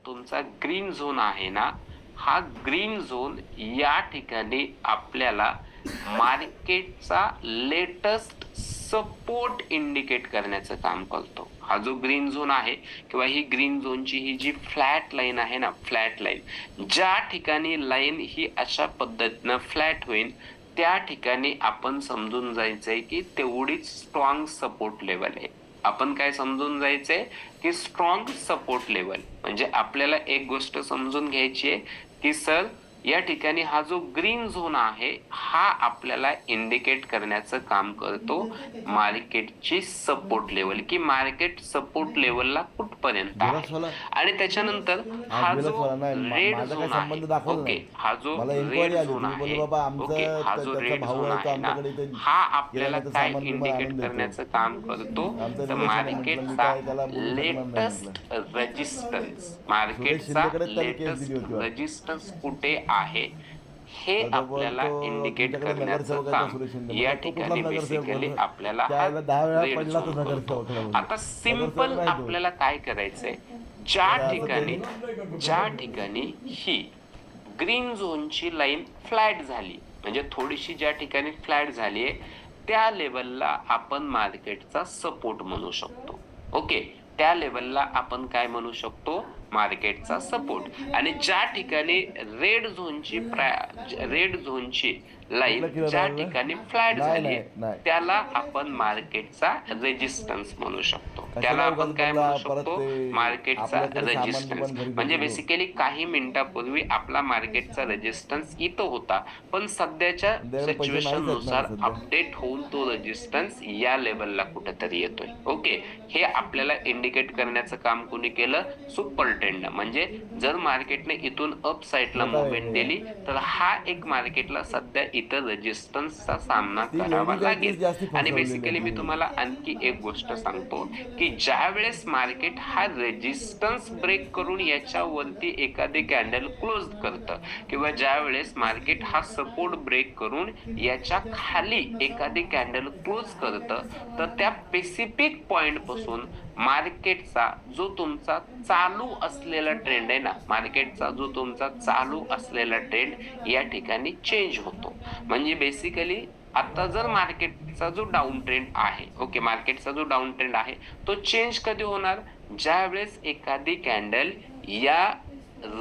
तुमचा green zone आहे ना, हा ग्रीन झोन या ठिकाणी आपल्याला मार्केटचा लेटेस्ट सपोर्ट इंडिकेट करण्याचं काम करतो. हा जो ग्रीन झोन आहे किंवा ही ग्रीन झोनची ही जी फ्लॅट लाईन आहे ना, फ्लॅट लाईन, ज्या ठिकाणी लाईन ही अशा पद्धतीनं फ्लॅट होईल त्या ठिकाणी आपण समजून जायचंय की तेवढीच स्ट्रॉंग सपोर्ट लेवल आहे. आपण काय समजून जायचंय की स्ट्रॉंग सपोर्ट लेवल म्हणजे आपल्याला एक गोष्ट समजून घ्यायची आहे की सर या ठिकाणी हा जो ग्रीन झोन आहे हा आपल्याला इंडिकेट करण्याचं काम करतो मार्केटची सपोर्ट लेवल, की मार्केट सपोर्ट लेवलला कुठपर्यंत आहे. आणि त्याच्यानंतर हा जो रेड झोन आहे, ओके, हा जो रेड झोन आहे, ओके, हा जो रेड झोन आहे ना, हा आपल्याला काय इंडिकेट करण्याचं काम करतो तर मार्केटचा लेटेस्ट रेजिस्टन्स, मार्केटचा लेटेस्ट रेजिस्टन्स कुठे आहे हे आपल्याला इंडिकेट करण्याचं काम या ठिकाणी बेसिकली आपल्याला हा रेड झोन करतो. आता सिंपल आपल्याला काय करायचंय, ज्या ठिकाणी ही ग्रीन झोनची लाईन फ्लॅट झाली म्हणजे थोडीशी ज्या ठिकाणी फ्लॅट झाली आहे त्या लेवलला आपण मार्केटचा सपोर्ट म्हणू शकतो. ओके, त्या लेवलला आपण काय म्हणू शकतो, मार्केटचा सपोर्ट. आणि ज्या ठिकाणी रेड झोनची लाईन ज्या ठिकाणी फ्लॅट झाली त्याला आपण मार्केटचा रेजिस्टन्स म्हणू शकतो. त्याला आपण काय म्हणू शकतो, मार्केटचा रेजिस्टन्स. म्हणजे बेसिकली काही मिनिटापूर्वी आपला मार्केटचा रेजिस्टन्स इथं होता पण सध्याच्या सिच्युएशन नुसार अपडेट होऊन तो रेजिस्टन्स या लेवलला कुठेतरी येतोय. ओके, हे आपल्याला इंडिकेट करण्याचं काम कोणी केलं, सुपर ट्रेंड. म्हणजे जर मार्केटने इथून अप साइडला मुवमेंट दिली तर हा एक मार्केटला सध्या इथं रेजिस्टन्सचा सामना करावा लागेल. आणि बेसिकली मी तुम्हाला आणखी एक गोष्ट सांगतो की ज्या वेळेस मार्केट हा रेजिस्टन्स ब्रेक करून याच्यावरती एखादी कॅन्डल क्लोज करतं किंवा ज्या वेळेस मार्केट हा सपोर्ट ब्रेक करून याच्या खाली एखादी कॅन्डल क्लोज करतं तर त्या स्पेसिफिक पॉइंट पासून मार्केटचा जो तुमचा चालू असलेला ट्रेंड आहे ना, मार्केटचा जो तुमचा चालू असलेला ट्रेंड या ठिकाणी चेंज होतो. म्हणजे बेसिकली आता जर मार्केटचा जो डाऊन ट्रेंड आहे, ओके, मार्केटचा जो डाऊन ट्रेंड आहे तो चेंज कधी होणार, ज्या वेळेस एखादी कॅन्डल या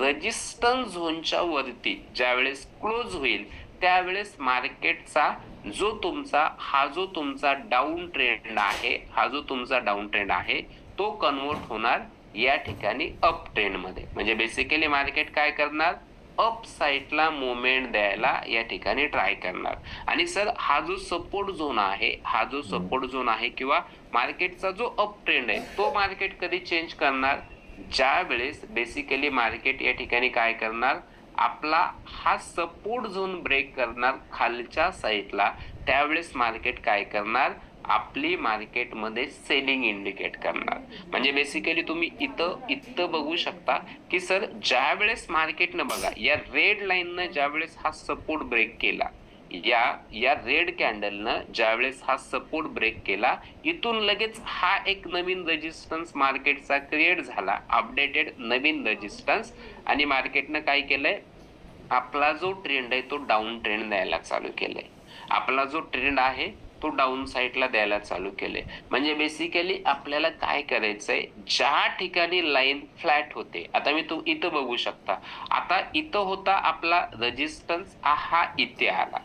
रेजिस्टन्स झोनच्या वरती ज्या वेळेस क्लोज होईल त्यावेळेस मार्केटचा जो तुमचा डाऊन ट्रेंड आहे, हा जो तुमचा डाऊन ट्रेंड आहे तो कन्वर्ट होणार या ठिकाणी अप ट्रेंड मध्ये. म्हणजे बेसिकली मार्केट काय करणार, अप साइडला मुवमेंट द्यायला या ठिकाणी ट्राय करणार. आणि सर हा जो सपोर्ट झोन आहे, हा जो सपोर्ट झोन आहे किंवा मार्केटचा जो अप ट्रेंड आहे तो मार्केट कधी चेंज करणार, ज्या वेळेस बेसिकली मार्केट या ठिकाणी काय करणार, आपला हा सपोर्ट झोन ब्रेक करणार खालच्या साईडला, त्यावेळेस मार्केट काय करणार, आपली मार्केटमध्ये सेलिंग इंडिकेट करणार. म्हणजे बेसिकली तुम्ही इथं बघू शकता की सर ज्या वेळेस मार्केटनं बघा या रेड लाईननं ज्या वेळेस हा सपोर्ट ब्रेक केला, या रेड कॅन्डलनं ज्या वेळेस हा सपोर्ट ब्रेक केला, इथून लगेच हा एक नवीन रेजिस्टन्स मार्केटचा क्रिएट झाला, अपडेटेड नवीन रेजिस्टन्स. आणि मार्केटनं काय केलंय, आपला जो ट्रेंड आहे तो डाऊन ट्रेंड द्यायला चालू केलाय, आपला जो ट्रेंड आहे तो डाऊन साइडला द्यायला चालू केले. म्हणजे बेसिकली आपल्याला काय करायचंय, ज्या ठिकाणी लाईन फ्लॅट होते, आता मी इथं बघू शकता, आता इथं होता आपला रेजिस्टन्स, हा इथे आला,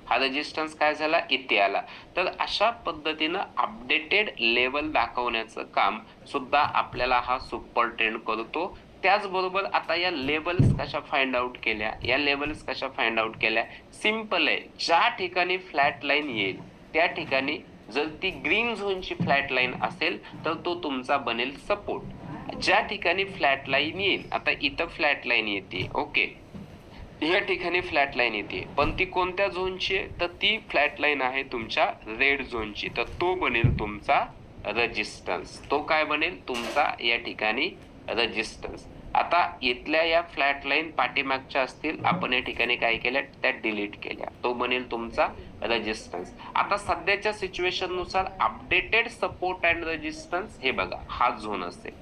हा रेजिस्टन्स काय झाला, इथे आला. तर अशा पद्धतीनं अपडेटेड लेवल दाखवण्याचं काम सुद्धा आपल्याला हा सुपर ट्रेंड करतो. त्याचबरोबर आता या लेवल्स कशा फाइंड आउट केल्या, सिंपल आहे, ज्या ठिकाणी फ्लॅट लाईन येईल त्या ठिकाणी जर ती ग्रीन झोनची फ्लॅट लाईन असेल तर तो तुमचा बनेल सपोर्ट. ज्या ठिकाणी फ्लॅट लाईन येईल, आता इथं फ्लॅट लाईन येते, ओके, या ठिकाणी फ्लॅट लाईन येते पण ती कोणत्या झोनची आहे, तर ती फ्लॅट लाईन आहे तुमच्या रेड झोनची, तर तो बनेल तुमचा रेजिस्टन्स. तो काय बनेल, तुमचा या ठिकाणी रेजिस्टन्स. आता इथल्या या फ्लॅट लाईन पाठीमागच्या असतील, आपण या ठिकाणी काय केल्या, त्या डिलीट केल्या, तो बनेल तुमचा रेजिस्टन्स. आता सध्याच्या सिच्युएशन नुसार अपडेटेड सपोर्ट अँड रेजिस्टन्स हे बघा, हा झोन असेल,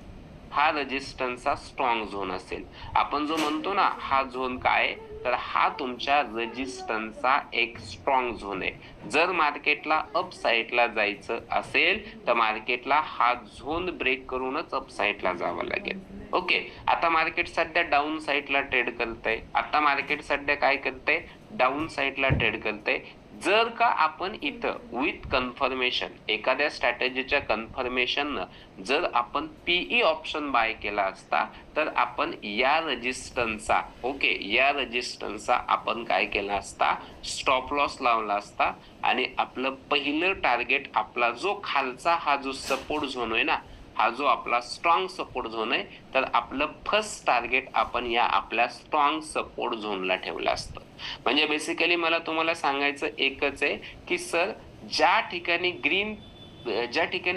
हा रेजिस्टन्सचा स्ट्रॉंग झोन असेल. आपण जो म्हणतो ना हा झोन काय, तर हा तुमच्या रेजिस्टन्सचा एक स्ट्रॉंग झोन आहे. जर मार्केटला अप साईडला जायचं असेल तर मार्केटला हा झोन ब्रेक करूनच अप साईडला जावं लागेल. ओके, आता मार्केट सध्या डाऊन साईडला ट्रेड करतंय. आता मार्केट सध्या काय करतंय, डाऊन साईडला ट्रेड करतंय. जर का आपण इथं विथ कन्फर्मेशन एखाद्या स्ट्रॅटेजीच्या कन्फर्मेशननं जर आपण पीई ऑप्शन बाय केला असता तर आपण या रेजिस्टन्सचा या रेजिस्टन्सचा आपण काय केला असता, स्टॉप लॉस लावला असता आणि आपलं पहिलं टार्गेट आपला जो खालचा हा जो सपोर्ट झोन आहे ना, हा जो आपला स्ट्रॉंग सपोर्ट झोन आहे, तर आपलं फर्स्ट टार्गेट आपण या आपल्या स्ट्रॉंग सपोर्ट झोनला ठेवलं असतं. म्हणजे बेसिकली मला तुम्हाला सांगायचं एकच आहे की सर ज्या ठिकाणी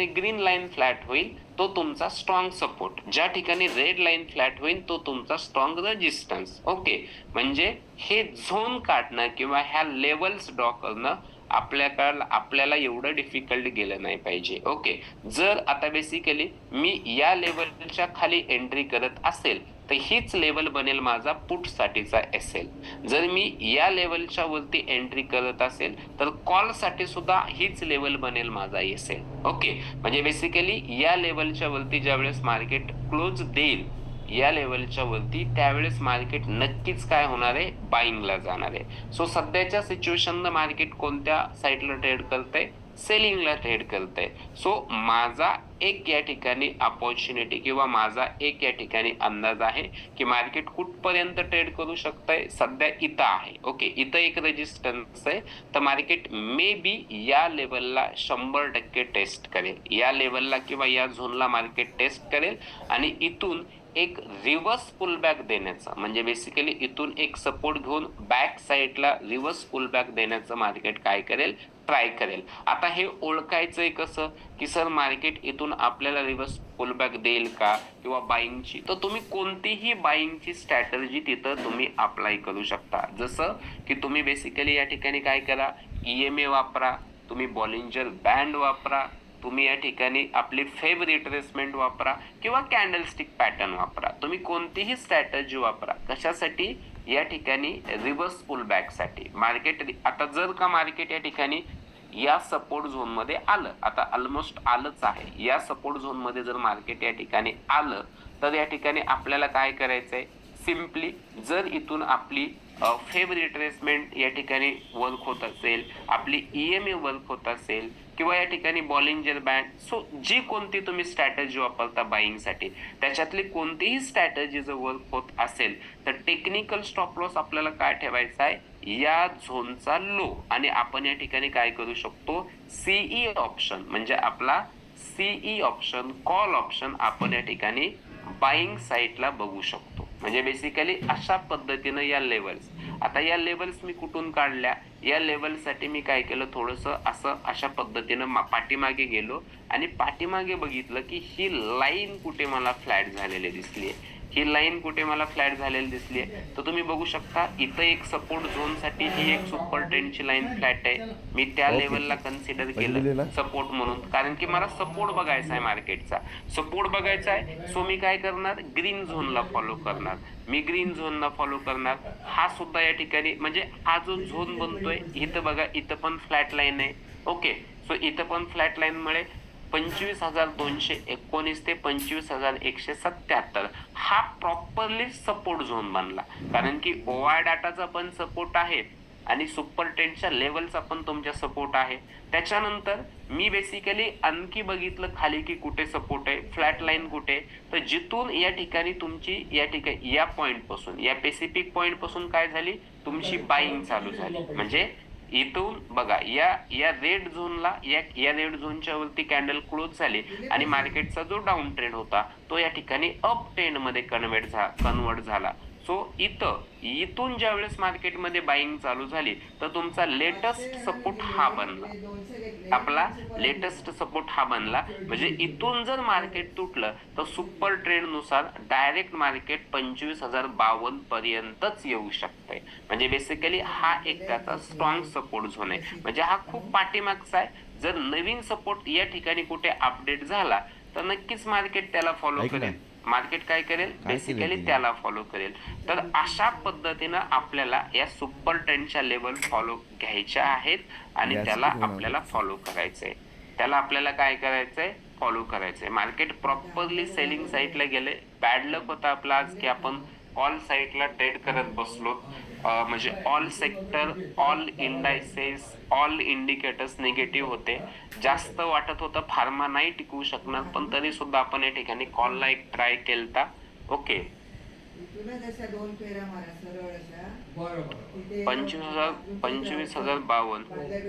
ग्रीन लाईन फ्लॅट होईल तो तुमचा स्ट्रॉंग सपोर्ट, ज्या ठिकाणी रेड लाईन फ्लॅट होईल तो तुमचा स्ट्रॉंग रेजिस्टन्स. ओके, म्हणजे हे झोन काढणं किंवा ह्या लेवल्स ड्रॉ करणं आपल्याला एवढं डिफिकल्ट गेलं नाही पाहिजे. ओके, जर आता बेसिकली मी या लेवलच्या खाली एंट्री करत असेल तर हीच लेवल बनेल माझा पुट साठीचा एसएल. जर मी या लेवलच्या वरती एंट्री करत असेल तर कॉल साठी सुद्धा हीच लेवल बनेल माझा एसएल. ओके, म्हणजे बेसिकली या लेवलच्या वरती ज्यावेळेस मार्केट क्लोज देईल या लेवलच्या वरती त्यावेळेस मार्केट नक्कीच काय होणार आहे, बाईंगला जाणार आहे. सो सध्याच्या सिच्युएशन मार्केट कोणत्या साईडला ट्रेड करतंय, सेलिंगला ट्रेड करतंय. सो माझा एक या ठिकाणी अपॉर्च्युनिटी किंवा माझा एक या ठिकाणी अंदाज आहे की मार्केट कुठपर्यंत ट्रेड करू शकतंय. सध्या इथं आहे. ओके, इथं एक रेजिस्टन्स आहे तर मार्केट मे बी या लेवलला 100% टेस्ट करेल, या लेवलला किंवा या झोनला मार्केट टेस्ट करेल आणि इथून एक रिव्हर्स पुलबॅक देण्याचं, म्हणजे बेसिकली इथून एक सपोर्ट घेऊन बॅक साईडला रिव्हर्स पुलबॅक देण्याचं मार्केट काय करेल, ट्राय करेल. आता हे ओळखायचंय कसं की सर मार्केट इथून आपल्याला रिव्हर्स पुलबॅक देईल का किंवा बाईंगची, तर तुम्ही कोणतीही बाईंगची स्ट्रॅटर्जी तिथं तुम्ही अप्लाय करू शकता. जसं की तुम्ही बेसिकली या ठिकाणी काय करा, ईएमए वापरा, तुम्ही बॉलिंजर बँड वापरा, तुम्ही या ठिकाणी आपली फेब रिट्रेसमेंट वापरा किंवा कॅन्डलस्टिक पॅटर्न वापरा. तुम्ही कोणतीही स्ट्रॅटर्जी वापरा. कशासाठी, या ठिकाणी रिव्हर्स पुलबॅक साठी. मार्केट आता जर का मार्केट या ठिकाणी या सपोर्ट झोन मध्ये आलं, आता ऑलमोस्ट आलंच आहे, या सपोर्ट झोन मध्ये जर मार्केट या ठिकाणी आलं तर या ठिकाणी आपल्याला काय करायचंय, सिम्पली जर इथून आपली फेब रिट्रेसमेंट या ठिकाणी वर्क होत असेल, आपली ईएमए वर्क होत असेल किंवा या ठिकाणी बॉलिंजर बँड, सो जी कोणती तुम्ही स्ट्रॅटेजी वापरता बाईंग साठी त्याच्यातली कोणतीही स्ट्रॅटेजी जर वर्क होत असेल तर टेक्निकल स्टॉप लॉस आपल्याला काय ठेवायचा आहे, या झोनचा लो. आणि आपण या ठिकाणी काय करू शकतो, सीई ऑप्शन म्हणजे आपला सीई ऑप्शन, कॉल ऑप्शन आपण या ठिकाणी बाईंग साईडला बघू शकतो. म्हणजे बेसिकली अशा पद्धतीनं या लेवल्स, आता या लेवल्स मी कुठून काढल्या, या लेवल साठी मी काय केलं, थोडंसं अशा पद्धतीनं पाठीमागे गेलो आणि पाठीमागे बघितलं की ही लाईन कुठे मला फ्लॅट झालेली दिसलीये, ही लाईन कुठे मला फ्लॅट झालेली दिसलीये. तर तुम्ही बघू शकता इथं एक सपोर्ट झोन साठी ही एक सुपर ट्रेंडची लाईन फ्लॅट आहे. मी त्या लेवलला कन्सिडर केलं सपोर्ट म्हणून, कारण की मला सपोर्ट बघायचा आहे, मार्केटचा सपोर्ट बघायचा आहे. सो मी काय करणार, ग्रीन झोनला फॉलो करणार, मी ग्रीन झोनला फॉलो करणार. हा सुद्धा या ठिकाणी म्हणजे हा जो झोन बनतोय इथं बघा, इथं पण फ्लॅट लाईन आहे. ओके, सो इथं पण फ्लॅट लाईन मुळे 25,219 ते 25,177 हा प्रॉपरली सपोर्ट झोन बनला. कारण की ओआय डाटाचा पण सपोर्ट आहे आणि सुपर ट्रेंडच्या लेवलचा पण तुमच्या सपोर्ट आहे. त्याच्यानंतर मी बेसिकली आणखी बघितलं खाली की कुठे सपोर्ट आहे, फ्लॅट लाईन कुठे, तर जिथून या ठिकाणी तुमची या ठिकाणी या पॉइंट पासून, या पेसिफिक पॉइंट पासून काय झाली, तुमची बाईंग चालू झाली. म्हणजे इथून बघा या रेड झोनला, या रेड झोनच्या वरती कॅन्डल क्लोज झाली आणि मार्केटचा जो डाऊन ट्रेंड होता तो या ठिकाणी अप ट्रेंड मध्ये कन्वर्ट झाला. सो इथून ज्या वेळेस मार्केटमध्ये बाईंग चालू झाली तर तुमचा लेटेस्ट सपोर्ट हा बनला, आपला लेटेस्ट सपोर्ट हा बनला. म्हणजे इथून जर मार्केट तुटलं तर सुपर ट्रेंड नुसार डायरेक्ट मार्केट 25,052 पर्यंतच येऊ शकते. म्हणजे बेसिकली हा एक त्याचा स्ट्रॉंग सपोर्ट झोन आहे. म्हणजे हा खूप पाठीमागचा आहे. जर नवीन सपोर्ट या ठिकाणी कुठे अपडेट झाला तर नक्कीच मार्केट त्याला फॉलो करेल. मार्केट काय करेल, बेसिकली त्याला फॉलो करेल. तर अशा पद्धतीनं आपल्याला या सुपर ट्रेंडच्या लेवल फॉलो घ्यायच्या आहेत आणि त्याला आपल्याला फॉलो करायचंय. त्याला आपल्याला काय करायचंय, फॉलो करायचंय. मार्केट प्रॉपरली सेलिंग साईडला गेले. बॅड लक होता आपला आज की आपण ऑल साईडला ट्रेड करत बसलो. म्हणजे all sector, all indices, all indicators negative होते. जास्त वाटत होतं फार्मा नाही टिकवू शकणार, पण तरी सुद्धा आपण या ठिकाणी कॉलला एक ट्राय केलता. Okay, 25,052.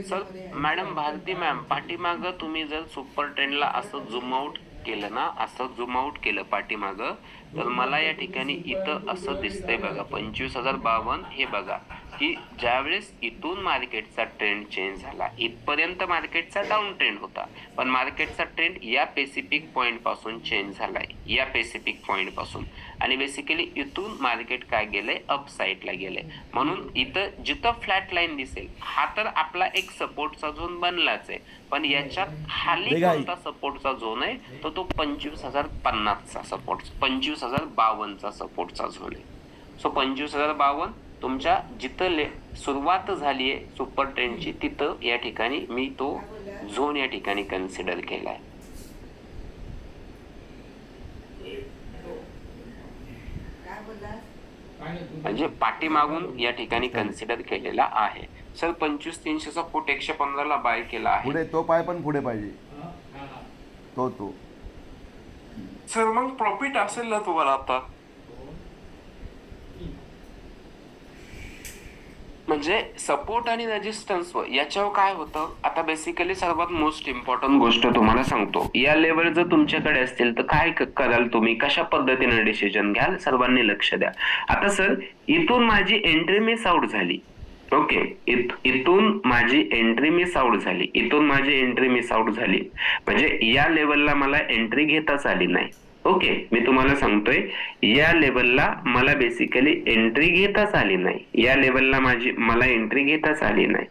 Sir madam Bharti ma'am, पाठीमागं तुम्ही जर सुपर ट्रेंडला असं झूम आउट केलं ना, असं झूम आउट केलं पाठीमागं, तर मला या ठिकाणी इथं असं दिसतंय बघा 25,052. हे बघा की ज्यावेळेस इथून मार्केटचा ट्रेंड चेंज झाला, इथपर्यंत मार्केटचा डाऊन ट्रेंड होता, पण मार्केटचा ट्रेंड या पेसिफिक पॉइंट पासून चेंज झालाय, या पेसिफिक पॉइंट पासून. आणि बेसिकली इथून मार्केट काय गेलंय, अप साईडला गेलंय. म्हणून इथं जिथं फ्लॅट लाईन दिसेल, हा तर आपला एक सपोर्टचा झोन बनलाच आहे, पण याच्या खाली कोणता सपोर्टचा झोन आहे, तर तो 25,050चा सपोर्ट, 25,052चा सपोर्टचा झोन आहे. सो 25,052 तुमच्या जिथं सुरुवात झालीये सुपर ट्रेंडची, तिथं या ठिकाणी मी तो झोन या ठिकाणी कन्सिडर केलाय. म्हणजे पाठीमागून या ठिकाणी कन्सिडर केलेला आहे. सर 25,300चा फुट 115ला बाय केला आहे. पुढे तो पाय पण पुढे पाहिजे, तो सर मग प्रॉफिट असेल ना तुम्हाला आता? म्हणजे सपोर्ट आणि रेजिस्टन्स याच्यावर काय होतं, आता बेसिकली सर्वात मोस्ट इम्पॉर्टंट गोष्ट तुम्हाला सांगतो. या लेवल जर तुमच्याकडे असतील तर काय कराल तुम्ही, कशा पद्धतीने डिसिजन घ्याल, सर्वांनी लक्ष द्या. आता सर इथून माझी एंट्री मिस आउट झाली. ओके, इथून माझी एंट्री मिस आउट झाली, इथून माझी एंट्री मिस आउट झाली, म्हणजे या लेवलला मला एंट्री घेताच आली नाही. ओके, मी तुम्हाला सांगतोय या लेवलला मला बेसिकली एंट्री घेताच आली नाही, या लेवलला मला एंट्री घेताच आली नाही.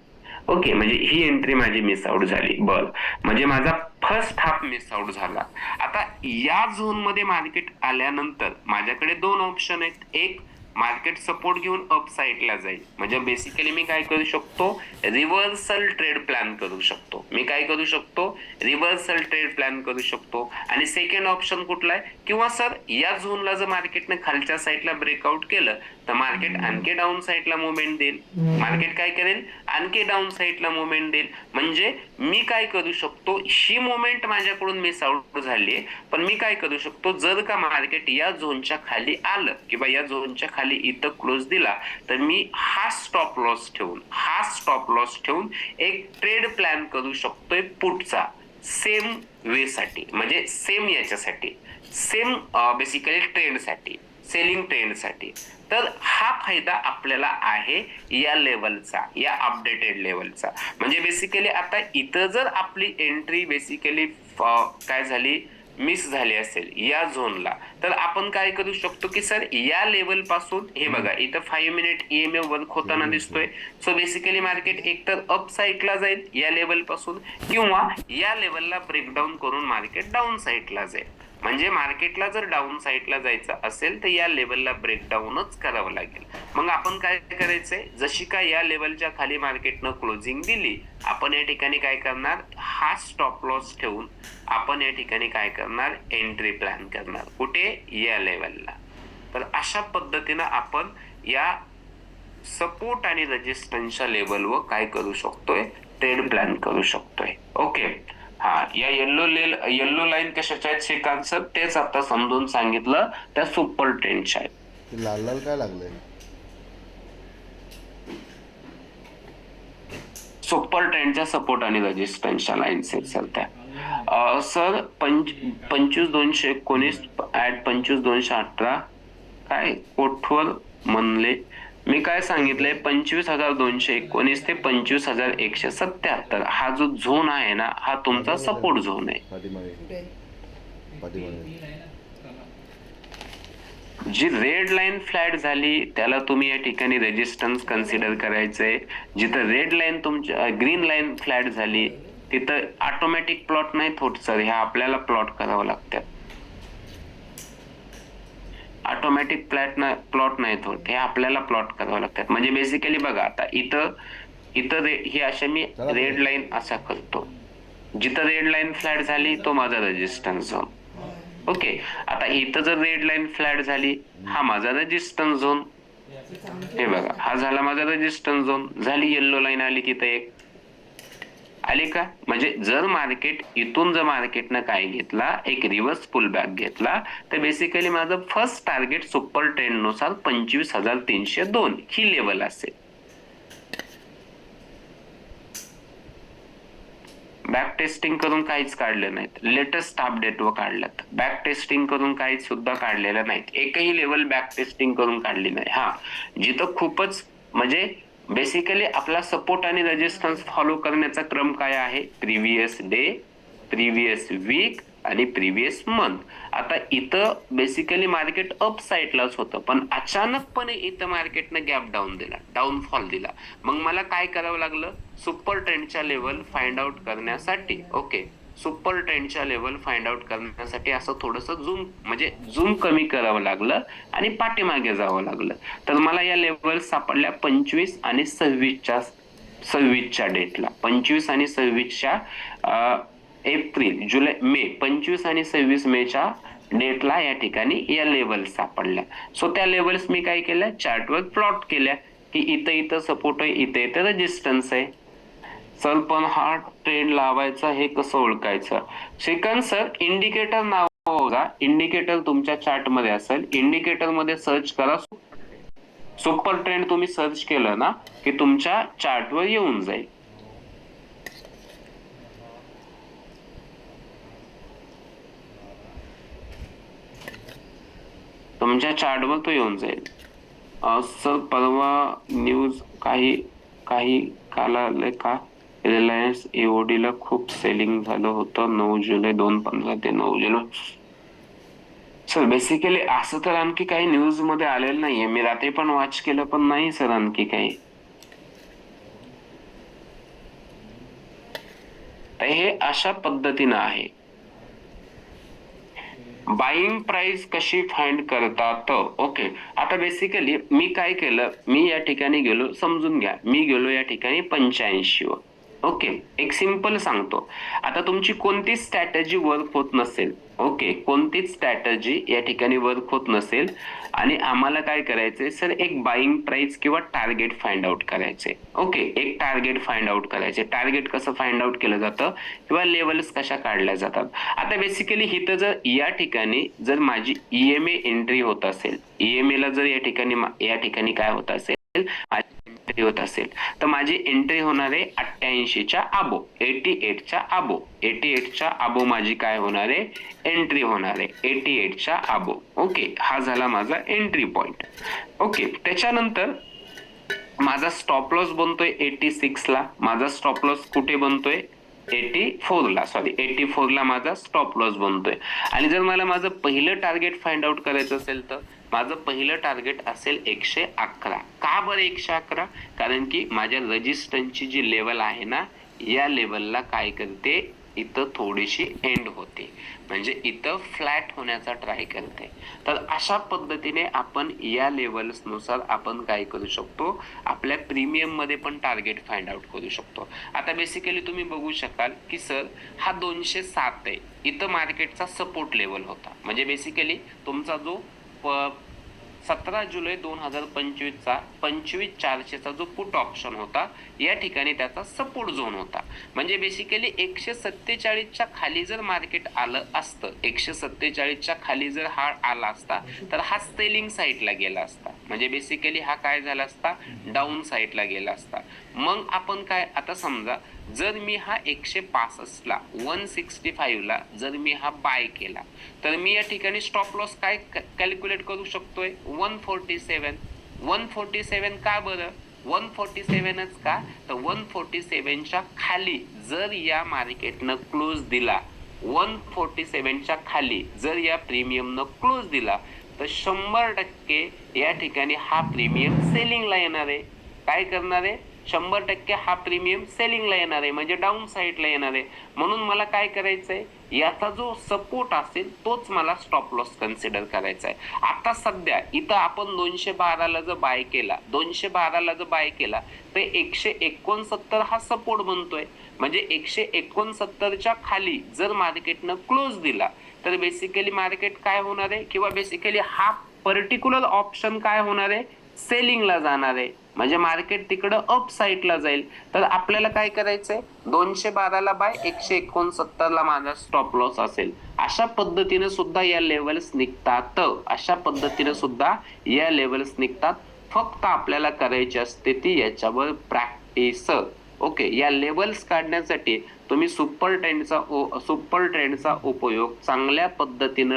ओके, म्हणजे ही एंट्री माझी मिस आउट झाली. बर, म्हणजे माझा फर्स्ट हाफ मिस आउट झाला. आता या झोन मध्ये मार्केट आल्यानंतर माझ्याकडे दोन ऑप्शन आहेत. एक, मार्केट सपोर्ट घेऊन अप साईडला जाईल, म्हणजे बेसिकली मी काय करू शकतो, रिव्हर्सल ट्रेड प्लॅन करू शकतो. मी काय करू शकतो, रिव्हर्सल ट्रेड प्लॅन करू शकतो. आणि सेकंड ऑप्शन कुठला आहे, किंवा सर या झोनला जर मार्केटने खालच्या साईडला ब्रेकआउट केलं तर मार्केट आणखी डाऊन साईडला मुवमेंट देईल. मार्केट काय करेल, आणखी डाऊन साईडला मुवमेंट देईल. म्हणजे मी काय करू शकतो, ही मुवमेंट माझ्याकडून मिस आउट झालीये, पण मी काय करू शकतो, जर का मार्केट या झोनच्या खाली आलं किंवा या झोनच्या खाली इथं क्लोज दिला, तर मी हा स्टॉप लॉस ठेवून एक ट्रेड प्लॅन करू शकतोय पुटचा, सेम वे साठी, म्हणजे सेम याच्यासाठी, सेम बेसिकली ट्रेंडसाठी, सेलिंग ट्रेंडसाठी. तर हा फायदा आपल्याला आहे या लेवलचा, या अपडेटेड लेवलचा. म्हणजे बेसिकली आता इथं जर आपली एंट्री बेसिकली काय झाली, मिस झाली असेल या झोनला, तर आपण काय करू शकतो की सर या लेवल पासून, हे बघा इथं 5 मिनिट EMA वर्क होताना दिसतोय. सो बेसिकली मार्केट एकतर अप साईडला जाईल या लेवल पासून, किंवा या लेवलला ब्रेकडाऊन करून मार्केट डाऊन साईडला जाईल. म्हणजे मार्केटला जर डाऊन साईडला जायचं असेल तर या लेवलला ब्रेकडाऊनच करावं लागेल. मग आपण काय करायचंय, जशी काय या लेवलच्या खाली मार्केटनं क्लोजिंग दिली, आपण या ठिकाणी काय करणार, हा स्टॉप लॉस ठेवून आपण या ठिकाणी काय करणार, एंट्री प्लॅन करणार. कुठे, या लेवलला. तर अशा पद्धतीनं आपण या सपोर्ट आणि रेजिस्टन्सच्या लेवलवर काय करू शकतोय, ट्रेड प्लॅन करू शकतोय. ओके, हा, या येल्लो लाईन कशाच्या आहेत श्रीकांत सर, तेच आता समजून सांगितलं, त्या सुपर ट्रेंडच्या आहेत. लाल लाल काय लागलंय, सुपर ट्रेंडच्या सपोर्ट आणि रेजिस्टन्सच्या लाईन्स आहेत सर त्या. सर 25,219 ऍट 25,218 काय कोठवर म्हणले, मी काय सांगितलंय 25,219 ते 25,177. हा जो झोन आहे ना, हा तुमचा सपोर्ट झोन आहे. जी रेड लाईन फ्लॅट झाली त्याला तुम्ही या ठिकाणी रेजिस्टन्स कन्सिडर करायचंय. जिथं रेड लाईन तुमच्या ग्रीन लाईन फ्लॅट झाली तिथं ऑटोमॅटिक प्लॉट नाही होत सर, ह्या आपल्याला प्लॉट करावं लागतात. ऑटोमॅटिक प्लॉट नाहीत होत, हे आपल्याला प्लॉट करावं लागतात. म्हणजे बेसिकली बघा आता इथं हे अशा मी रेड लाईन असा करतो, जिथं रेड लाईन फ्लॅट झाली तो माझा रेजिस्टन्स झोन. ओके, आता इथं जर रेड लाईन फ्लॅट झाली, हा माझा रेजिस्टन्स झोन. हे बघा, हा झाला माझा रेजिस्टन्स झोन. झाली येल्लो लाईन आली तिथं एक आली का. म्हणजे जर मार्केट इथून जर मार्केटनं काय घेतला, एक रिव्हर्स पुल बॅक घेतला, तर बेसिकली माझं फर्स्ट टार्गेट सुपर ट्रेंड नुसार 25,302 ही लेवल असेल. बॅक टेस्टिंग करून काहीच काढलं नाहीत, लेटेस्ट अपडेट वर काढल्यात. बॅक टेस्टिंग करून काहीच सुद्धा काढलेलं नाहीत, एकही लेवल बॅक टेस्टिंग करून काढली नाही. हा, जिथं खूपच म्हणजे बेसिकली आपला सपोर्ट आणि रेजिस्टन्स फॉलो करण्याचा क्रम काय आहे, प्रिव्हियस डे, प्रिव्हियस वीक आणि प्रिव्हियस मंथ. आता इथं बेसिकली मार्केट अप साईडलाच होतं, पण अचानकपणे इथं मार्केटनं गॅप डाऊन दिला, डाऊनफॉल दिला. मग मला काय करावं लागलं, सुपर ट्रेंडच्या लेवल फाइंड आउट करण्यासाठी, ओके, सुपर ट्रेंडच्या लेवल फाइंड आउट करण्यासाठी असं थोडंसं झूम कमी करावं लागलं आणि पाठीमागे जावं लागलं. तर मला या लेवल सापडल्या 25 आणि 26च्या डेटला, 25 आणि 26च्या एप्रिल, जुलै, मे, 25 आणि 26 मेच्या डेटला या ठिकाणी या लेवल सापडल्या. सो त्या लेवल्स मी काय केल्या, चार्टवर प्लॉट केल्या की इथं सपोर्ट आहे, इथं रेजिस्टन्स आहे. सर पण हा ट्रेंड लावायचा हे कसं ओळखायचं. श्रीकांत सर, इंडिकेटर नाव बघा, इंडिकेटर तुमच्या चार्ट मध्ये असेल, इंडिकेटर मध्ये सर्च करा सुपर ट्रेंड. तुम्ही सर्च केलं ना की तुमच्या चार्टवर येऊन जाईल. तुमच्या चार्टवर तो येऊन जाईल. सर परवा न्यूज काही काला का रिलायन्स एओडी ला खूप सेलिंग झालं होतं 9 जुलै 2015 ते 9 जुलै. सर बेसिकली असं तर आणखी काही न्यूज मध्ये आलेलं नाहीये, मी रात्री पण वॉच केलं पण नाही सर आणखी काही. तर हे अशा पद्धतीनं आहे. बाईंग प्राइस कशी फाइंड करतात, ओके. आता बेसिकली मी काय केलं, मी या ठिकाणी गेलो, समजून घ्या, मी गेलो या ठिकाणी 85 वर. ओके, एक सिंपल सांगतो, आता तुमची कोणतीच स्ट्रॅटेजी वर्क होत नसेल, ओके, कोणतीच स्ट्रॅटेजी या ठिकाणी वर्क होत नसेल आणि आम्हाला काय करायचंय सर, एक बाईंग प्राइस किंवा टार्गेट फाइंड आउट करायचे. ओके, एक टार्गेट फाइंड आउट करायचे. टार्गेट कसं फाइंड आउट केलं जातं किंवा लेवल्स कशा काढल्या जातात. आता बेसिकली इथं जर या ठिकाणी जर माझी ईएमए एंट्री होत असेल, ईएमए ला जर या ठिकाणी काय होत असेल, एंट्री होत असेल, तर माझी एंट्री होणार आहे 88च्या अबो, 88च्या अबो, 88च्या अबो माझी काय होणार आहे, एंट्री होणार आहे 88च्या अबो. ओके, हा झाला माझा एंट्री पॉइंट. ओके, त्याच्यानंतर माझा स्टॉप लॉस बनतोय 86 ला. माझा स्टॉप लॉस कुठे बनतोय, 84 ला, सॉरी 84 ला माझा स्टॉप लॉस बनतोय. आणि जर मला माझं पहिलं टार्गेट फाइंड आउट करायचं असेल तर माझं पहिलं टार्गेट असेल 111. का बरं 111? कारण की माझ्या रेजिस्टन्सची जी लेवल आहे ना, या लेवलला काय करते, इथं थोडीशी एंड होते, म्हणजे इथं फ्लॅट होण्याचा ट्राय करते. तर अशा पद्धतीने आपण या लेवल्स नुसार आपण काय करू शकतो, आपल्या प्रीमियम मध्ये पण टार्गेट फाइंड आउट करू शकतो. आता बेसिकली तुम्ही बघू शकाल की सर हा 207 आहे, इथं मार्केटचा सपोर्ट लेवल होता. म्हणजे बेसिकली तुमचा जो 17 जुलै 2025 चा 25,400 चा जो पुट ऑप्शन होता, या ठिकाणी त्याचा सपोर्ट झोन होता. म्हणजे बेसिकली 147च्या खाली जर मार्केट आलं असतं, 147च्या खाली जर हा आला असता तर हा सेलिंग साईडला गेला असता. म्हणजे बेसिकली हा काय झाला असता, डाऊन साईडला गेला असता. मग आपण काय, आता समजा जर मी हा 165 ला 165 ला जर मी हा बाय केला, तर मी या ठिकाणी स्टॉप लॉस काय कॅल्क्युलेट करू शकतोय, 147. 147 का बरं, 147च का, तर 147च्या खाली जर या मार्केटनं क्लोज दिला, 147च्या खाली जर या प्रीमियमनं क्लोज दिला, तर 100% या ठिकाणी हा प्रीमियम सेलिंगला येणार आहे. काय करणार आहे, 100% हा प्रीमियम सेलिंगला येणार आहे, म्हणजे डाऊन साईडला येणार आहे. म्हणून मला काय करायचंय, याचा जो सपोर्ट असेल तोच मला स्टॉप लॉस कन्सिडर करायचा आहे. आता सध्या इथं आपण 212ला जर बाय केला, 212ला जर बाय केला तर 169 हा सपोर्ट बनतोय. म्हणजे 169च्या खाली जर मार्केटनं क्लोज दिला तर बेसिकली मार्केट काय होणार आहे, किंवा बेसिकली हा पर्टिक्युलर ऑप्शन काय होणार आहे, सेलिंगला जाणार आहे. म्हणजे मार्केट तिकडं अप साईडला जाईल. तर आपल्याला काय करायचंय, 212ला बाय 169ला माझा स्टॉप लॉस असेल. अशा पद्धतीने सुद्धा या लेवल्स निघतात, अशा पद्धतीने सुद्धा या लेवल्स निघतात. फक्त आपल्याला करायची असते ती याच्यावर प्रॅक्टिस. ओके, या लेवल्स काढण्यासाठी तुम्ही सुपर ट्रेंडचा उपयोग चांगल्या पद्धतीने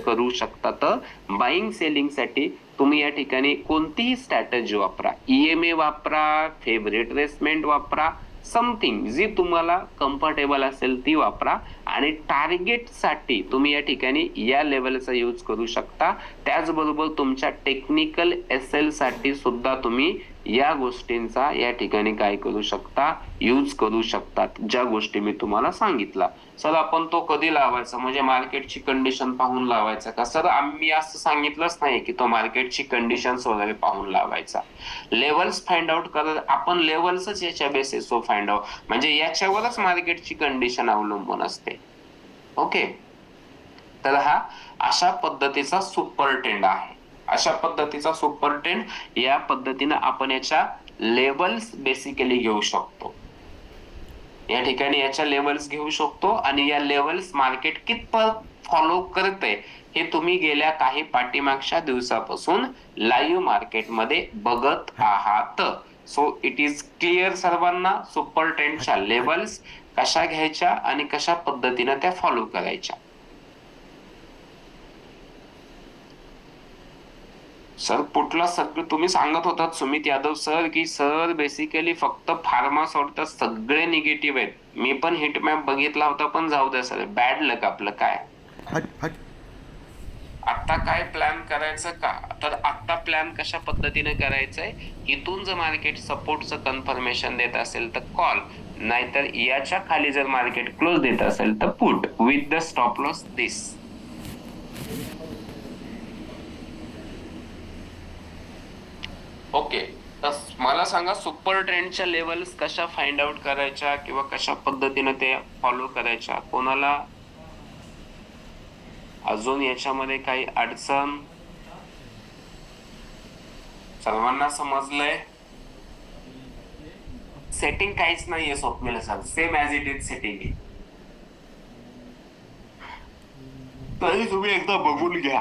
करू शकतात. बाईंग सेलिंग साठी तुम्ही या ठिकाणी कोणतीही स्ट्रॅटेजी वापरा, EMA वापरा, फेवरेट रेसमेंट वापरा, समथिंग जी तुम्हाला कम्फर्टेबल असेल ती वापरा. आणि टार्गेट साठी तुम्ही या ठिकाणी या लेवलचा यूज करू शकता. त्याचबरोबर तुमच्या टेक्निकल SL साठी सुद्धा तुम्ही या गोष्टींचा या ठिकाणी काय करू शकता, यूज करू शकतात, ज्या गोष्टी मी तुम्हाला सांगितला. सर आपण तो कधी लावायचा, म्हणजे मार्केटची कंडिशन पाहून लावायचा का? सर आम्ही असं सांगितलंच नाही की तो मार्केटची कंडिशन्स वगैरे पाहून लावायचा. लेवल्स फाइंड आउट करत आपण, लेवल्सच याच्या बेसिसवर फाइंड आउट, म्हणजे याच्यावरच मार्केटची कंडिशन अवलंबून असते. ओके, तर हा अशा पद्धतीचा सुपर ट्रेंड आहे. अशा पद्धतीचा सुपर ट्रेंड या पद्धतीने आपण याच्या लेवल्स बेसिकली घेऊ शकतो. या ठिकाणी याच्या लेवल्स घेऊ शकतो आणि या लेवल्स मार्केट कितपत फॉलो करते हे तुम्ही गेल्या काही पाठीमागच्या दिवसापासून लाईव्ह मार्केटमध्ये बघत आहात. सो इट इज क्लिअर सर्वांना, सुपर ट्रेंडच्या लेवल्स कशा घ्यायच्या आणि कशा पद्धतीने त्या फॉलो करायच्या. सर पुटला सगळं तुम्ही सांगत होतात सुमित यादव सर की सर बेसिकली फक्त फार्मा सोडता सगळे निगेटिव्ह आहेत. मी पण हिट मॅप बघितला होता, पण जाऊ द्या सर, बॅड लक आपलं. काय आता काय प्लॅन करायचं का? तर आता प्लॅन कशा पद्धतीने करायचंय, इथून जर मार्केट सपोर्टचं कन्फर्मेशन देत असेल तर कॉल, नाहीतर याच्या खाली जर मार्केट क्लोज देत असेल तर put with the stop loss this. Okay, तर मला सांगा सुपर ट्रेंडच्या लेवल्स कशा फाइंड आउट करायच्या किंवा कशा पद्धतीने ते फॉलो करायच्या. कोणाला अजून याच्यामध्ये काही अडचण? सर्वांना समजलंय? सेटिंग काहीच नाहीये Swapnil sir, same as it is setting आहे. तरी तुम्ही एकदा बघून घ्या.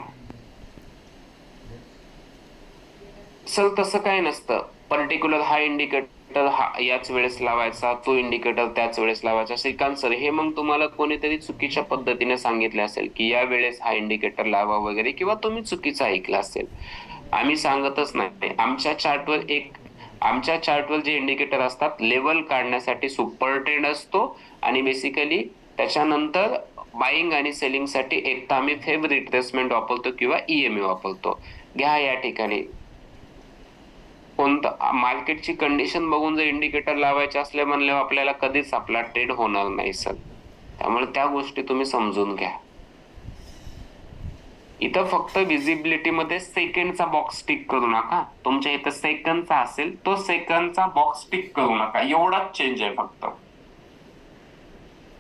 सर तसं काय नसतं, पर्टिक्युलर हा इंडिकेटर हा याच वेळेस लावायचा, तो इंडिकेटर त्याच वेळेस लावायचा. श्रीकांत सर, हे मग तुम्हाला कोणीतरी चुकीच्या पद्धतीने सांगितले असेल की या वेळेस हा इंडिकेटर लावा वगैरे, किंवा तुम्ही चुकीचं ऐकलं असेल. आम्ही सांगतच नाही. आमच्या चार्टवर जे इंडिकेटर असतात लेवल काढण्यासाठी सुपर ट्रेंड असतो, आणि बेसिकली त्याच्यानंतर बाईंग आणि सेलिंग साठी एक तर आम्ही फेवरेट रिट्रेसमेंट वापरतो किंवा EMA वापरतो. घ्या या ठिकाणी कोणतं मार्केटची कंडिशन बघून जर इंडिकेटर लावायचे असले म्हणल्यावर आपल्याला कधीच आपला ट्रेड होणार नाही सर. त्यामुळे त्या गोष्टी तुम्ही समजून घ्या. इथं फक्त विजिबिलिटी मध्ये सेकंडचा बॉक्स टिक करू नका. तुमच्या इथं सेकंडचा असेल तो सेकंडचा बॉक्स टिक करू नका, एवढाच चेंज आहे फक्त.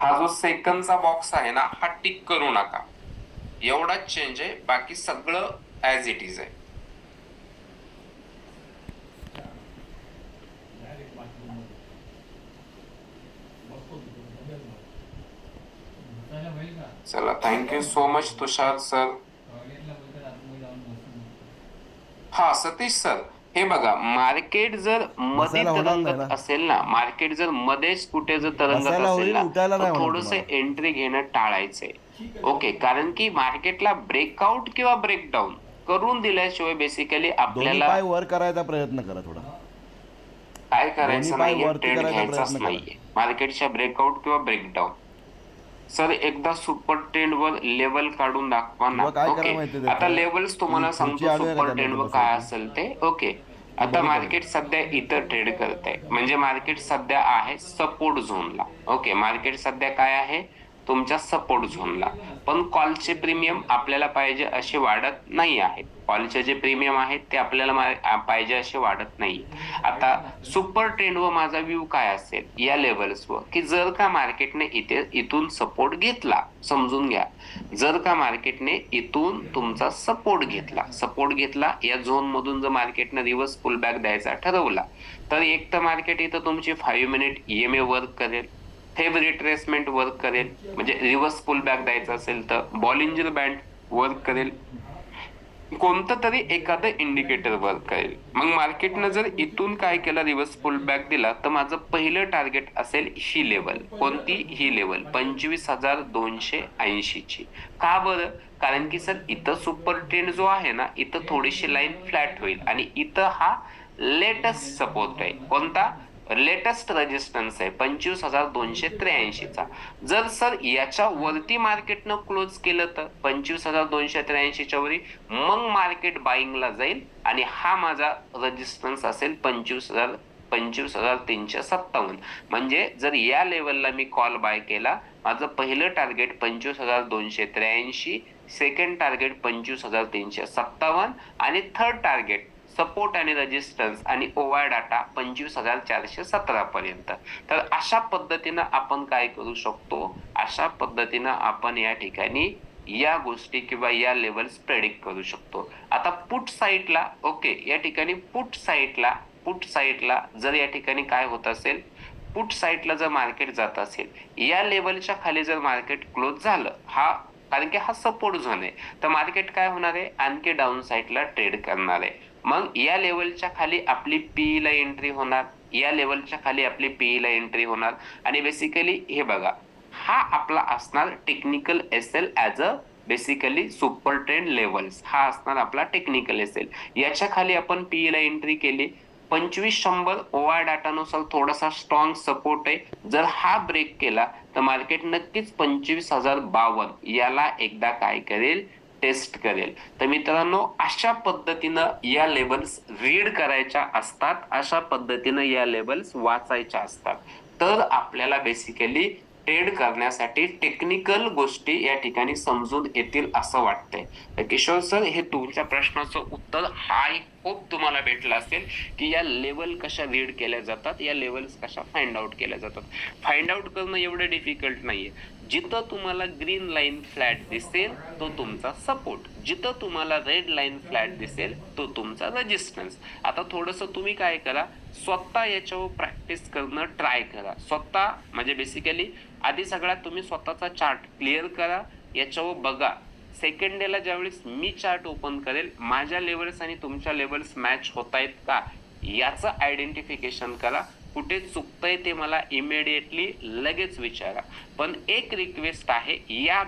हा जो सेकंडचा बॉक्स आहे ना हा टिक करू नका, एवढाच चेंज आहे. बाकी सगळं ऍज इट इज आहे. चला, थँक्यू सो मच तुषार सर. हा सतीश सर, हे बघा, मार्केट जर मध्ये तरंगत असेल ना, मार्केट जर मध्येच कुठे जर तरंगत असेल ना, तर थोडस एंट्री घेणं टाळायचंय. ओके, कारण की मार्केटला ब्रेकआउट किंवा ब्रेकडाऊन करून दिल्याशिवाय बेसिकली आपल्याला वर करायचा प्रयत्न करा. थोडा काय करायचं नाहीये, ट्रेड घ्यायचाच नाहीये मार्केटच्या ब्रेकआउट किंवा ब्रेकडाऊन. सर एकदा सुपर ट्रेंड वर लेवल काढून दाखवा ना. ओके, आता लेवल्स तुम्हाला सांगतो सुपर ट्रेंड वर काय असेल ते. ओके, आता मार्केट सध्या इथं ट्रेड करत आहे, म्हणजे मार्केट सध्या आहे सपोर्ट झोनला. ओके, मार्केट सध्या काय आहे, तुमच्या सपोर्ट झोनला. पण कॉलचे प्रीमियम आपल्याला पाहिजे असे वाढत नाही आहेत. कॉलचे जे प्रीमियम आहेत ते आपल्याला पाहिजे असे वाढत नाही. आता सुपर ट्रेंड व माझा व्ह्यू काय असेल या लेवल्सवर, की जर का मार्केटने इथून सपोर्ट घेतला, समजून घ्या, जर का मार्केटने इथून तुमचा सपोर्ट घेतला या झोन मधून जर मार्केटने रिव्हर्स पुल बॅक द्यायचा ठरवला, तर एक तर मार्केट इथं तुमची 5 मिनिट EMA वर्क करेल, फेब रिट्रेसमेंट वर्क करेल, म्हणजे रिव्हर्स पुल बॅक द्यायचा असेल तर बॉलिंजर बँड वर्क करेल, कोणतं तरी एखादं इंडिकेटर वर्क करेल. मग मार्केटनं जर इथून काय केलं, रिव्हर्स पुल बॅक दिला, तर माझं पहिलं टार्गेट असेल ही लेवल. कोणती? ही लेवल 25,280 ची. का बरं? कारण की सर इथं सुपर ट्रेंड जो आहे ना, इथं थोडीशी लाईन फ्लॅट होईल आणि इथं हा लेटेस्ट सपोर्ट आहे. कोणता? लेटेस्ट रेजिस्टन्स आहे 25,283 चा. जर सर याच्या वरती मार्केटनं क्लोज केलं तर 25,283 च्या वरी, मग मार्केट बाईंगला जाईल आणि हा माझा रेजिस्टन्स असेल 25,357. म्हणजे जर या लेवलला मी कॉल बाय केला, माझं पहिलं टार्गेट 25,283, सेकंड टार्गेट 25,357 आणि थर्ड टार्गेट सपोर्ट आणि रेजिस्टन्स आणि ओवाय डाटा 25,417 पर्यंत. तर अशा पद्धतीनं आपण काय करू शकतो, अशा पद्धतीनं आपण या ठिकाणी या गोष्टी किंवा या लेवल्स प्रेडिक्ट करू शकतो. आता पुट साईडला, ओके, या ठिकाणी पुट साईडला जर या ठिकाणी काय होत असेल, पुट साईडला जर मार्केट जात असेल, या लेवलच्या खाली जर मार्केट क्लोज झालं, हा कारण की हा सपोर्ट झोन आहे, तर मार्केट काय होणार आहे, आणखी डाऊन साईडला ट्रेड करणार आहे. मग या लेवलच्या खाली आपली पीई ला एंट्री होणार, या लेवलच्या खाली आपली पीई ला एंट्री होणार. आणि बेसिकली हे बघा, हा आपला असणार technical SL as a basically super trend levels. हा असणार आपला टेक्निकल SL. याच्या खाली आपण पीई ला एंट्री केली, 2500 ओआय डाटानुसार थोडासा स्ट्रॉंग सपोर्ट आहे. जर हा ब्रेक केला तर मार्केट नक्कीच 25,052 याला एकदा काय करेल, टेस्ट करेल. तर मित्रांनो, अशा पद्धतीनं या लेवल्स रीड करायच्या असतात, अशा पद्धतीनं या लेवल्स वाचायच्या असतात. तर आपल्याला बेसिकली ट्रेड करण्यासाठी टेक्निकल गोष्टी या ठिकाणी समजून येतील असं वाटतंय. तर किशोर सर, हे तुमच्या प्रश्नाचं उत्तर आय होप तुम्हाला भेटलं असेल, की या लेवल कशा रीड केल्या जातात, या लेवल्स कशा फाइंड आउट केल्या जातात. फाइंड आउट करणं एवढं डिफिकल्ट नाहीये. जिथं तुम्हाला ग्रीन लाईन फ्लॅट दिसेल तो तुमचा सपोर्ट, जिथं तुम्हाला रेड लाईन फ्लॅट दिसेल तो तुमचा रेजिस्टन्स. आता थोडंसं तुम्ही काय करा, स्वतः याच्यावर प्रॅक्टिस करणं ट्राय करा. स्वतः म्हणजे बेसिकली आधी सगळ्यात तुम्ही स्वतःचा चार्ट क्लिअर करा, याच्यावर बघा. सेकंड डेला ज्यावेळेस मी चार्ट ओपन करेल, माझ्या लेवल्स आणि तुमच्या लेवल्स मॅच होत आहेत का याचं आयडेंटिफिकेशन करा. कुठे चुकतंय ते मला इमिडिएटली लगेच विचारा. पण एक रिक्वेस्ट आहे, या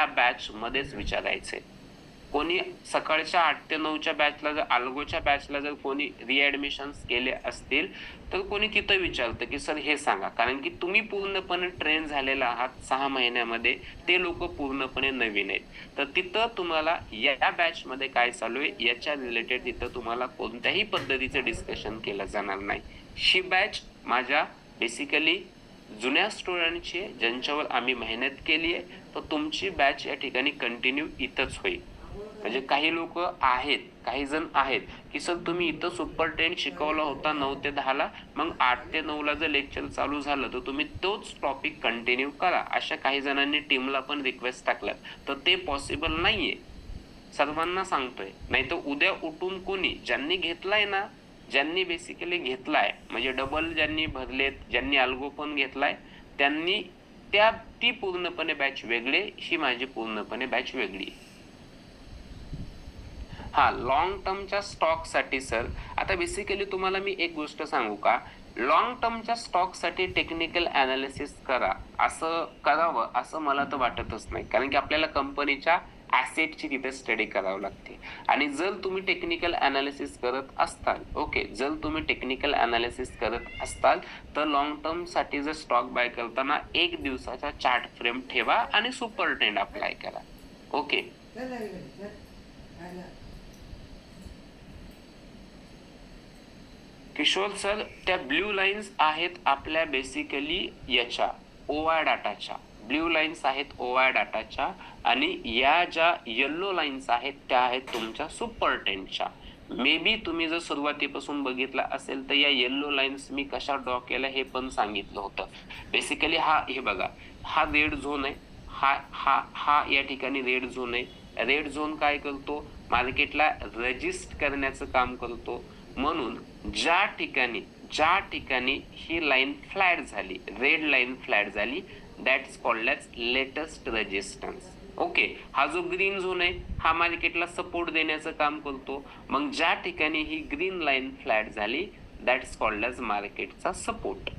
बॅच मध्येच विचारायचंय. कोणी सकाळच्या 8 ते 9च्या बॅचला जर अल्गोच्या बॅचला जर कोणी रिऍडमिशन केले असतील तर कोणी तिथं विचारतं की सर हे सांगा, कारण की तुम्ही पूर्णपणे ट्रेन झालेला आहात 6 महिन्यामध्ये, ते लोक पूर्णपणे नवीन आहेत. तर तिथं तुम्हाला या बॅच मध्ये काय चालू आहे याच्या रिलेटेड तिथं तुम्हाला कोणत्याही पद्धतीचं डिस्कशन केलं जाणार नाही. ही बॅच माझ्या बेसिकली जुन्या स्टुडंटची, ज्यांच्यावर आम्ही मेहनत केली आहे, तर तुमची बॅच या ठिकाणी कंटिन्यू इथंच होईल. म्हणजे काही लोक आहेत, काही जण आहेत की सर तुम्ही इथं सुपर ट्रेंड शिकवला होता 9 ते 10 ला, मग 8 ते 9 ला जर लेक्चर चालू झालं तर तुम्ही तोच टॉपिक कंटिन्यू करा. अशा काही जणांनी टीमला पण रिक्वेस्ट टाकल्यात, तर ते पॉसिबल नाहीये. सर्वांना सांगतोय, नाही तर उद्या उठून कोणी ज्यांनी घेतलाय ना, ज्यांनी बेसिकली घेतलाय म्हणजे डबल ज्यांनी भरलेत, ज्यांनी अल्गो पण घेतलाय, त्यांनी ती पूर्णपणे बॅच वेगळी, ही माझी पूर्णपणे बॅच वेगळी. हा, लॉंग टर्मच्या स्टॉक साठी सर, आता बेसिकली तुम्हाला मी एक गोष्ट सांगू का, लॉंग टर्मच्या स्टॉक साठी टेक्निकल अनालिसिस असं करावं असं मला तर वाटतच नाही. कारण की आपल्याला कंपनीच्या ऍसेटची तिथे स्टडी करावी लागते. आणि जर तुम्ही टेक्निकल अनालिसिस करत असताल, ओके, जर तुम्ही टेक्निकल अनालिसिस करत असताल तर लॉंग टर्म साठी जर स्टॉक बाय करताना 1 दिवसाचा चार्ट फ्रेम ठेवा आणि सुपर ट्रेंड अप्लाय करा. ओके. किशोर सर, त्या ब्ल्यू लाईन्स आहेत आपल्या बेसिकली याच्या ओवाय डाटाच्या, ब्ल्यू लाईन्स आहेत ओवाय डाटाच्या, आणि या ज्या येल्लो लाईन्स आहेत त्या आहेत तुमच्या सुपर टेनच्या. मे बी तुम्ही जर सुरुवातीपासून बघितला असेल तर या येल्लो लाईन्स मी कशा ड्रॉ केल्या हे पण सांगितलं होतं. बेसिकली हे बघा, हा रेड झोन आहे, हा हा हा या ठिकाणी रेड झोन आहे. रेड झोन काय करतो, मार्केटला रेजिस्ट करण्याचं काम करतो. म्हणून ज्या ठिकाणी ही लाईन फ्लॅट झाली, रेड लाईन फ्लॅट झाली, that's called as latest resistance. Okay, हा जो ग्रीन झोन आहे हा मार्केटला सपोर्ट देण्याचं काम करतो. मग ज्या ठिकाणी ही ग्रीन लाईन फ्लॅट झाली, दॅट्स कॉल्ड ॲज मार्केटचा सपोर्ट.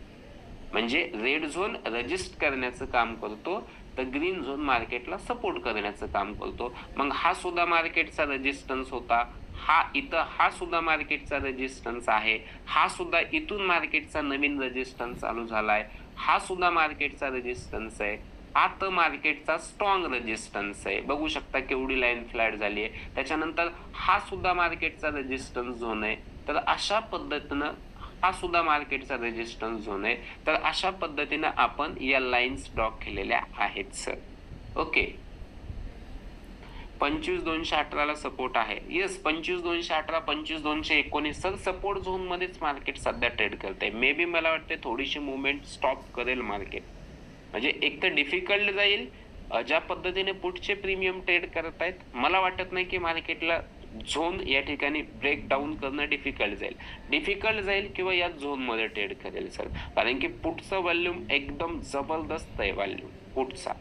म्हणजे रेड झोन रजिस्ट करण्याचं काम करतो, तर ग्रीन झोन मार्केटला सपोर्ट करण्याचं काम करतो. मग हा सुद्धा मार्केटचा रेजिस्टन्स होता, हा सुद्धा मार्केटचा रेजिस्टन्स आहे, हा सुद्धा इथून मार्केटचा नवीन रेजिस्टन्स चालू झालाय, हा सुद्धा मार्केटचा रेजिस्टन्स आहे, आता मार्केटचा स्ट्रॉंग रेजिस्टन्स आहे. बघू शकता केवढी लाईन फ्लॅट झाली आहे. त्याच्यानंतर हा सुद्धा मार्केटचा रेजिस्टन्स झोन आहे. तर अशा पद्धतीनं हा सुद्धा मार्केटचा रेजिस्टन्स झोन आहे. तर अशा पद्धतीनं आपण या लाईन्स ड्रॉ केलेल्या आहेत सर. ओके, 25,218 ला सपोर्ट आहे. येस, 25,218, 25,219 सर सपोर्ट झोन मध्येच मार्केट सध्या ट्रेड करते. मे बी मला वाटते थोडीशी मुवमेंट स्टॉप करेल मार्केट. म्हणजे एक तर डिफिकल्ट जाईल, ज्या पद्धतीने पुढचे प्रीमियम ट्रेड करत आहेत, मला वाटत नाही की मार्केटला झोन या ठिकाणी ब्रेक डाऊन करणं डिफिकल्ट जाईल किंवा या झोन मध्ये ट्रेड करेल सर. कारण की पुटचा व्हॉल्यूम एकदम जबरदस्त आहे. व्हॉल्यूम पुटचा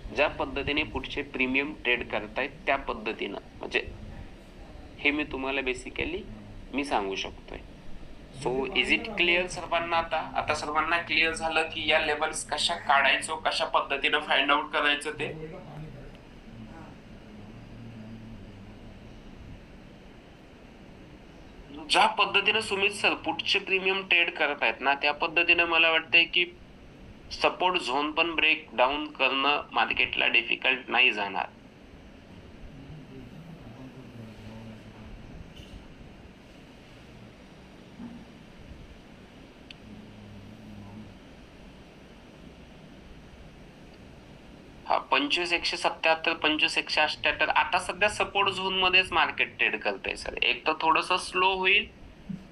ज्या पद्धतीने पुढचे प्रीमियम ट्रेड करतायत त्या पद्धतीनं, म्हणजे हे मी तुम्हाला बेसिकली मी सांगू शकतोय. सो इज इट क्लिअर सर्वांना? आता सर्वांना क्लिअर झालं की या लेवल्स कशा काढायचो, कशा पद्धतीनं फाइंड आउट करायचं ते. ज्या पद्धतीने सुमित सर पुढचे प्रीमियम ट्रेड करत आहेत ना, त्या पद्धतीने मला वाटतंय की सपोर्ट झोन पण ब्रेक डाऊन करणं मार्केटला डिफिकल्ट नाही जाणार. हा 25,177, 25,178 आता सध्या सपोर्ट झोन मध्येच मार्केट ट्रेड करतंय सर. एक तर थोडस स्लो होईल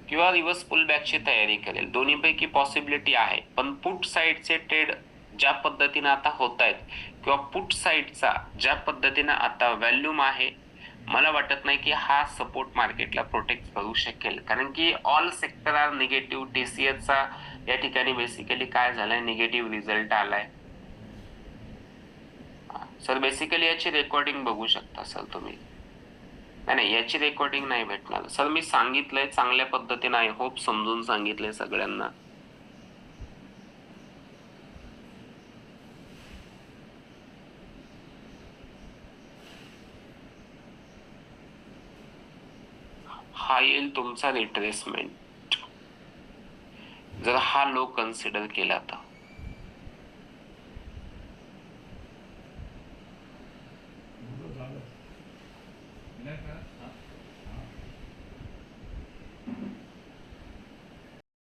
किंवा रिव्हर्स पुल बॅकची तयारी करेल, दोन्हीपैकी पॉसिबिलिटी आहे. पण पुट साइडचे ट्रेड ज्या पद्धतीने आता होत आहेत किंवा पुट साइडचा ज्या पद्धतीने आता व्हॅल्यूम आहे, मला वाटत नाही की हा सपोर्ट मार्केटला प्रोटेक्ट करू शकेल. कारण की ऑल सेक्टर आर निगेटिव्ह. टीसीएसचा या ठिकाणी बेसिकली काय झालंय, निगेटिव्ह रिझल्ट आलाय सर. बेसिकली याची रेकॉर्डिंग बघू शकता सर तुम्ही. नाही, याची रेकॉर्डिंग नाही भेटणार सर. मी सांगितलंय चांगल्या पद्धतीने, आय होप समजून सांगितलंय सगळ्यांना. हा येईल तुमचा रिट्रेसमेंट जर हा लो कन्सिडर केला तर.